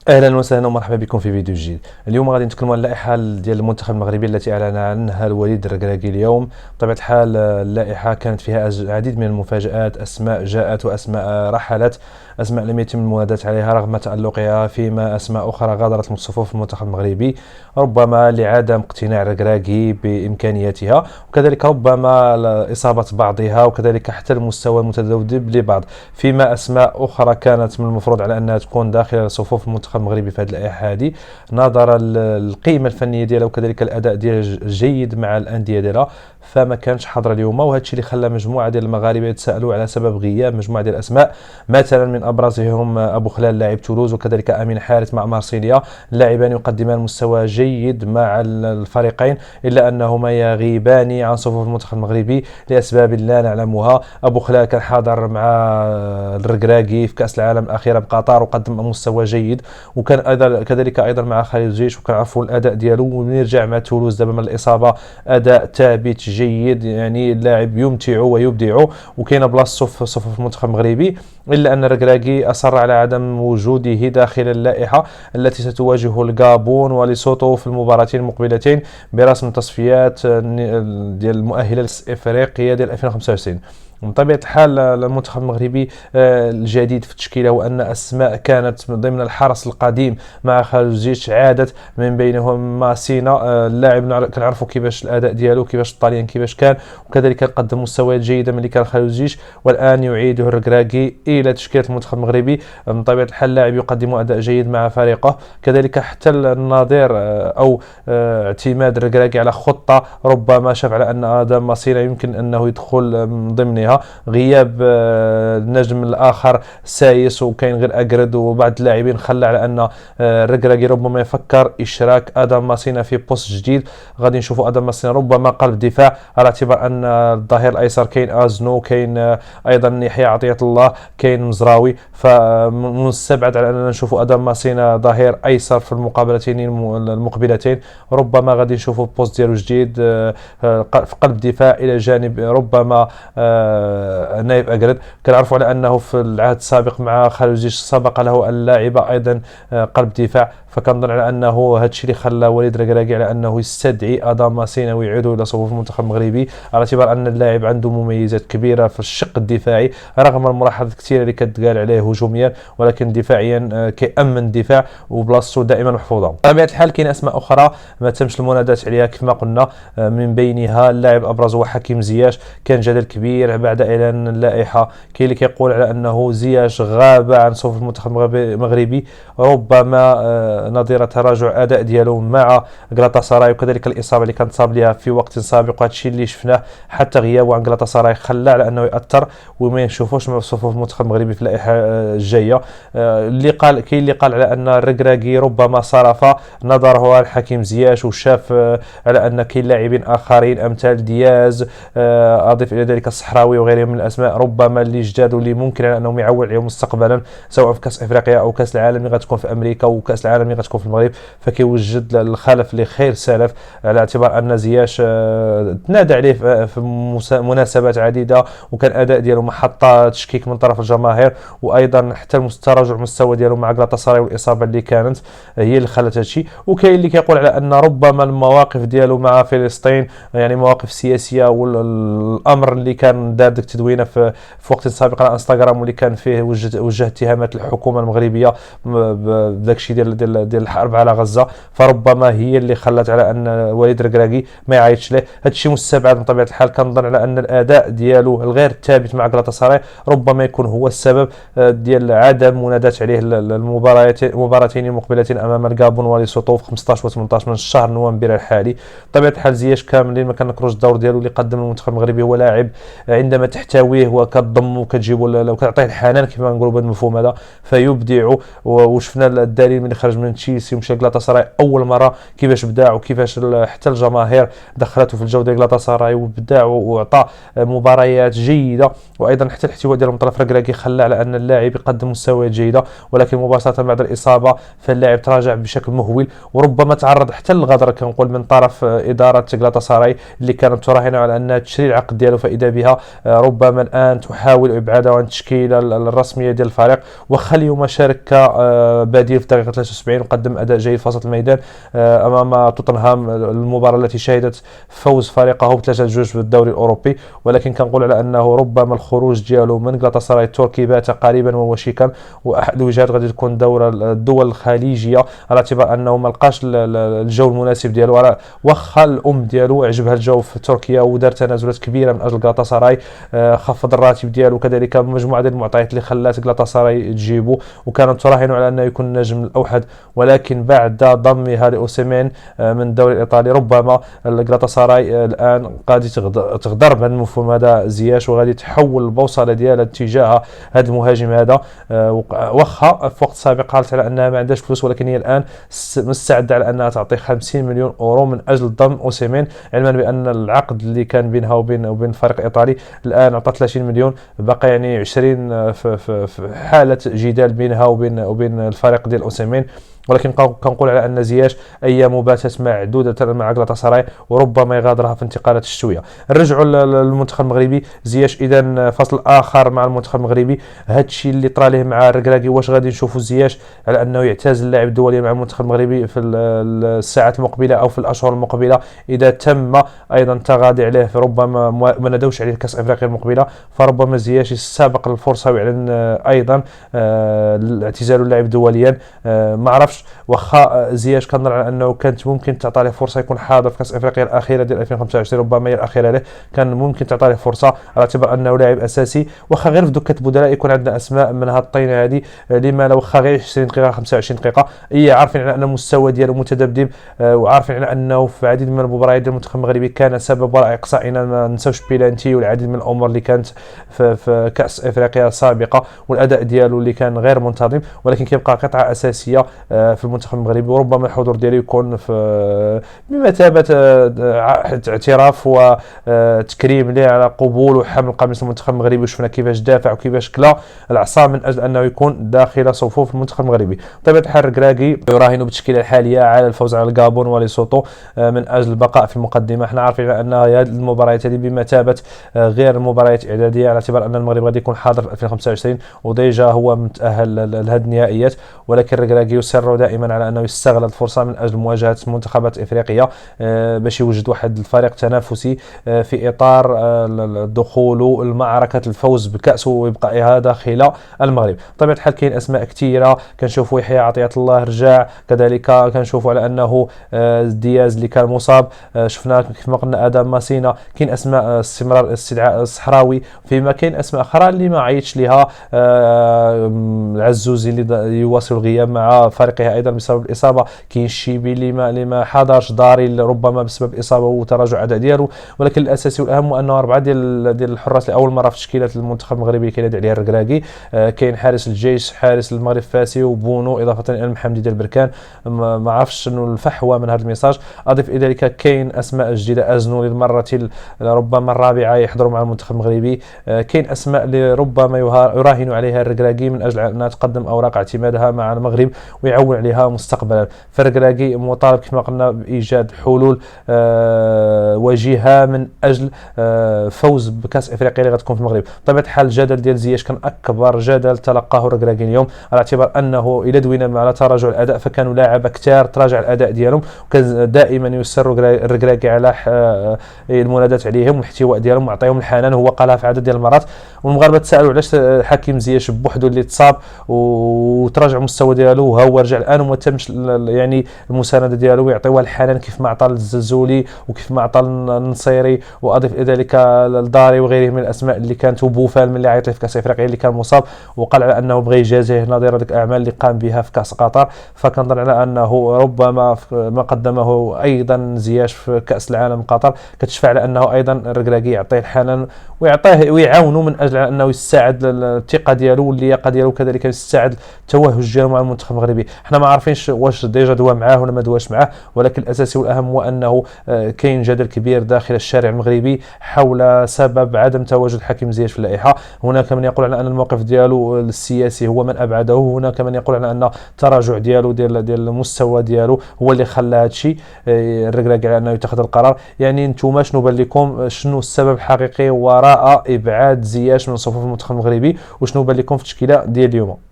اهلا وسهلا ومرحبا بكم في فيديو جديد. اليوم غادي نتكلموا على اللائحه ديال المنتخب المغربي التي اعلن عنها الوليد الركراكي اليوم. بطبيعه الحال اللائحه كانت فيها العديد من المفاجات، اسماء جاءت واسماء رحلت، اسماء لم يتم المناداة عليها رغم تالقها، فيما اسماء اخرى غادرت من صفوف المنتخب المغربي ربما لعدم اقتناع الركراكي بامكانياتها، وكذلك ربما اصابه بعضها، وكذلك حتى المستوى المتذبذب لبعض، فيما اسماء اخرى كانت من المفروض على انها تكون داخل صفوف المنتخب المغربي في هذه اللائحه هذه نظرا للقيمه الفنيه ديالها وكذلك الاداء ديالها الجيد مع الانديه ديالها، فما كانش حاضره اليوم. وهذا الشيء اللي خلى مجموعه ديال المغاربه يتساءلوا على سبب غياب مجموعه ديال الاسماء، مثلا من ابرزهم ابو خلال لاعب تولوز، وكذلك امين حارث مع مارسيليا، لاعبان يقدمان مستوى جيد مع الفريقين، الا انهما يغيبان عن صفوف المنتخب المغربي لاسباب لا نعلمها. ابو خلال كان حاضر مع الركراكي في كاس العالم الاخيره بقطر وقدم مستوى جيد، وكان ايضا كذلك ايضا مع خالد الجيش، وكنعرفوا الاداء ديالو، ومن يرجع مع تولوز دابا من الاصابه اداء ثابت جيد، يعني اللاعب يمتع ويبدع وكاين بلاصتو في صفوف المنتخب المغربي، الا ان الركراكي اصر على عدم وجوده داخل اللائحه التي ستواجه الغابون وليسوتو في المباراتين المقبلتين برسم تصفيات ديال المؤهله لافريقيا ديال 2025. من طبيعة الحال المنتخب المغربي الجديد في التشكيلة، وأن أسماء كانت ضمن الحرس القديم مع خالد الجيش عادت، من بينهم ماسينا، اللاعب كنعرفوا كيفاش الأداء ديالو، كيفاش الطاليان كيفاش كان، وكذلك قدم مستويات جيدة ملي كان خالد الجيش، والآن يعيده الركراكي إلى تشكيلة المنتخب المغربي. من طبيعة الحال اللاعب يقدم أداء جيد مع فريقه، كذلك حتى النظير أو اعتماد الركراكي على خطة ربما شاف على أن آدم ماسينا يمكن أنه يدخل ضمنها، غياب النجم الاخر سايس وكاين غير اجرد وبعض اللاعبين، خلى على ان الركراكي ربما يفكر اشراك ادم ماسينا في بوست جديد. غادي نشوفوا ادم ماسينا ربما قلب دفاع، على اعتبار ان الظهير الايسر كاين ازنو، كاين ايضا يحيى عطيه الله، كاين مزراوي، فمستبعد على اننا نشوفوا ادم ماسينا ظهير ايسر في المقابلتين المقبلتين. ربما غادي نشوفوا البوست ديالو جديد في قلب دفاع الى جانب ربما نايف أجرد. كنعرفوا على أنه في العهد السابق مع خالد الجيش سبق له اللعب أيضا قلب دفاع، فكنظن على أنه هذا الشيء اللي خلى وليد الركراكي على أنه يستدعي آدم ماسينا ويعيده إلى صفوف المنتخب المغربي، على اعتبار أن اللاعب عنده مميزات كبيرة في الشق الدفاعي رغم الملاحظات الكثيرة اللي كتقال عليه هجوميا، ولكن دفاعيا كيأمن الدفاع وبلاصتو دائما محفوظة. بطبيعة الحال كاين أسماء أخرى ما تمش المناداة عليها كما قلنا، من بينها اللاعب أبرز هو حكيم زياش. كان جدل كبير بعد اعلان اللائحه، كاين اللي كيقول على انه زياش غاب عن صفوف المنتخب المغربي ربما نظير تراجع اداء ديالو مع غلاطا سراي، وكذلك الاصابه اللي كانت صاب ليها في وقت سابق، وهذا الشيء اللي شفناه حتى غيابه عن غلاطا سراي خلى على انه ياثر وما نشوفوش مع صفوف المنتخب المغربي في اللائحه الجايه. اللي قال كاين اللي قال على ان الركراكي ربما صرف نظره عن حكيم زياش وشاف على ان كاين لاعبين اخرين امثال دياز، اضيف الى ذلك الصحراوي وغيرهم من الاسماء ربما اللي جداد واللي ممكن انهم يعول عليهم مستقبلا، سواء في كاس افريقيا او كاس العالم اللي غتكون في امريكا وكاس العالم اللي غتكون في المغرب، فكيوجد الخلف لخير سلف، على اعتبار ان زياش تنادى عليه في مناسبات عديده، وكان اداء ديالو محط تشكيك من طرف الجماهير، وايضا حتى تراجع المستوى ديالو مع غلاطاسراي والاصابه اللي كانت هي اللي خلت هذا الشيء. وكاين اللي كيقول على ان ربما المواقف ديالو مع فلسطين، يعني مواقف سياسيه والامر اللي كان دار ديك التدوينه في وقت سابق على انستغرام، واللي كان فيه وجه اتهامات للحكومه المغربيه بداك الشيء ديال الحرب على غزه، فربما هي اللي خلت على ان وليد الركراكي ما يعيطش له. هذا الشيء مستبعد من طبيعه الحال، كنظن على ان الاداء ديالو الغير ثابت مع غلاطاسراي ربما يكون هو السبب ديال عدم مناداة عليه المباراتين المقبلتين امام الغابون وليسوتو في 15 و 18 من شهر نوفمبر الحالي. بطبيعه الحال زياش كاملين ما كنكروش الدور ديالو اللي قدم المنتخب المغربي، هو لاعب عندما تحتويه وكتضم وكتجيبه لو كتعطيه الحنان كما نقولوا بهذا المفهوم هذا فيبدع. وشفنا الدليل من خرج من تشيلسي ومشى غلاطاسراي اول مره كيفاش بدع، وكيفاش حتى الجماهير دخلته في الجو ديال غلاطاسراي وبدع وعطى مباريات جيده، وايضا حتى الاحتواء ديالو من طرف الركراكي خلى على ان اللاعب يقدم مستويات جيده، ولكن مباشره بعد الاصابه فاللاعب تراجع بشكل مهول، وربما تعرض حتى للغدر كنقول من طرف اداره غلاطاسراي اللي كانت تراهن على ان تشري العقد ديالو، فاذا بها ربما الان تحاول ابعاده عن التشكيله الرسميه ديال الفريق. واخا اليوم شارك كبديل في الدقيقه 73 وقدم اداء جيد في وسط الميدان امام توتنهام، المباراه التي شهدت فوز فريقه ب3-2 في الدوري الاوروبي. ولكن كنقول على انه ربما الخروج ديالو من غلطاسراي التركي بات قريبا ووشيكا، واحد الوجهات غادي تكون الدول الخليجيه، على اعتبار انه ما لقاش الجو المناسب ديالو. واخا الام ديالو عجبها الجو في تركيا ودار تنازلات كبيره من اجل غلطاسراي، خفض الراتب ديالو، كذلك مجموعه ديال المعطيات اللي خلات غلطاسراي تجيبو، وكانت تراهن على انه يكون النجم الاوحد. ولكن بعد ضمها لاوسيمين من الدوري الايطالي ربما غلطاسراي الان غادي تغدر بهذا المفهوم هذا زياش، وغادي تحول البوصله ديالها اتجاه هذا المهاجم هذا. واخا في وقت سابق قالت على انها ما عندهاش فلوس، ولكن هي الان مستعده على انها تعطي 50 مليون اورو من اجل ضم اوسيمين، علما بان العقد اللي كان بينها وبين الفريق الايطالي الان عطى 30 مليون، باقي يعني 20 في حاله جدال بينها وبين الفريق ديال اوسيمين. ولكن كنقول على ان زياش ايام باتت معدوده مع غلطاسراي، وربما يغادرها في انتقالات الشتويه. نرجعوا للمنتخب المغربي، زياش اذا فصل اخر مع المنتخب المغربي. هادشي اللي طرا ليه مع الركراكي، واش غادي نشوفوا زياش على انه يعتزل اللاعب الدولي مع المنتخب المغربي في الساعات المقبله او في الاشهر المقبله، اذا تم ايضا التغاضي عليه ربما ما ندوش عليه كاس افريقيا المقبله، فربما زياش يستبق الفرصه ويعلن ايضا اعتزال اللاعب دوليا. ما عرفش واخا زياش كنظن على انه كانت ممكن تعطى له فرصه يكون حاضر في كاس افريقيا الاخيره ديال 2025، ربما هي الاخيره له، كان ممكن تعطى له فرصه على اعتبار انه لاعب اساسي. واخا غير في دكه البدلاء يكون عندنا اسماء من هاد الطينه هذه، لما لا واخا غير 20 دقيقه 25 دقيقه، عارفين على ان المستوى ديالو متذبذب، وعارفين على انه في العديد من المباريات ديال المنتخب المغربي كان سبب وراء اقصائنا، ما نساوش بيلانتي والعديد من الامور اللي كانت في كاس افريقيا السابقه، والاداء ديالو اللي كان غير منتظم. ولكن كيبقى قطعه اساسيه في المنتخب المغربي، وربما الحضور ديالو يكون في بمثابه اعتراف وتكريم له على قبول وحمل قميص المنتخب المغربي، وشفنا كيفاش دافع وكيفاش كلا العصا من اجل انه يكون داخل صفوف المنتخب المغربي. بطبيعه الحال الركراكي يراهن بالتشكيله الحاليه على الفوز على الغابون وليسوتو من اجل البقاء في المقدمه. احنا عارفين ان هذه المباريات هذه بمثابه غير المباريات الاعداديه، على اعتبار ان المغرب غادي يكون حاضر في 2025 وديجا هو متاهل لهذه النهائيات. ولكن الركراكي يصر دائما على انه يستغل الفرصه من اجل مواجهه منتخبات افريقيا باش يوجد واحد الفريق تنافسي في اطار الدخول المعركه الفوز بالكاس وابقائها داخل المغرب. بطبيعه الحال كاين اسماء كثيره، كنشوفوا يحيى عطيه الله رجع، كذلك كنشوفوا على انه دياز اللي كان مصاب، شفنا كيف ما قلنا ادم ماسينا، كاين اسماء استمرار استدعاء الصحراوي، فيما كاين اسماء اخرى اللي ما عيطش ليها، العزوزي اللي يواصل الغياب مع فريقه ايضا بسبب الاصابه، كاين الشيبي اللي ما حضرش، داري ربما بسبب اصابه وتراجع اداء ديالو. ولكن الاساسي والاهم انه اربعه ديال الحراس لاول مره في تشكيله المنتخب المغربي كينادي عليها الركراكي. كاين حارس الجيش، حارس المغرب فاسي وبونو، اضافه الى المحمدي ديال بركان. ما عرفتش شنو الفحوى من هذا الميساج. اضيف الى ذلك كاين اسماء جديده، ازنو للمره ربما الرابعه يحضروا مع المنتخب المغربي. كاين اسماء اللي ربما يراهن عليها الركراكي من اجل انها تقدم اوراق اعتمادها مع المغرب ويعول عليها مستقبلا. فالركراكي مطالب كما قلنا بايجاد حلول وجيهه من اجل فوز بكاس افريقيا اللي غتكون في المغرب. بطبيعه الحال الجدل ديال زياش كان اكبر جدل تلقاه الركراكي اليوم، على اعتبار انه الى دوينا على تراجع الاداء، فكانوا لاعب كثار تراجع الاداء ديالهم، وكان دائما يسر الركراكي على المناداه عليهم والاحتواء ديالهم ويعطيهم الحنان، هو قالها في عدد ديال المرات. والمغاربه تسالوا علاش حكيم زياش بوحدو اللي تصاب وتراجع المستوى ديالو وهو رجع الان وما تمش يعني المسانده ديالو ويعطيوها الحنان كيف ما عطى الزلزولي وكيف ما عطى النصيري، واضيف الى ذلك الداري وغيره من الاسماء اللي كانت، وبوفال من اللي عيط في كاس افريقيا اللي كان مصاب، وقال على انه بغى يجازيه نظير هذيك الاعمال اللي قام بها في كاس قطر. فكنظن على انه ربما ما قدمه ايضا زياش في كاس العالم قطر كتشفع على انه ايضا الركراكي يعطيه الحنان ويعطيه ويعاونوا من اجل انه يستعد الثقه ديالو واللياقه ديالو، كذلك يستعد التوهج ديالو مع المنتخب المغربي. حنا ما عارفينش واش ديجا دوا معاه ولا ما دواش معاه، ولكن الاساسي والاهم هو انه كاين جدل كبير داخل الشارع المغربي حول سبب عدم تواجد حكيم زياش في اللائحه. هناك من يقول على ان الموقف ديالو السياسي هو من ابعده، هناك من يقول على ان التراجع ديالو ديال المستوى ديالو هو اللي خلى هذا الشيء الركراكي على انه يتخذ القرار. يعني نتوما شنو بان لكم، شنو السبب الحقيقي وراء ابعاد زياش من صفوف المنتخب المغربي، وشنو بان لكم في التشكيله ديال اليوم؟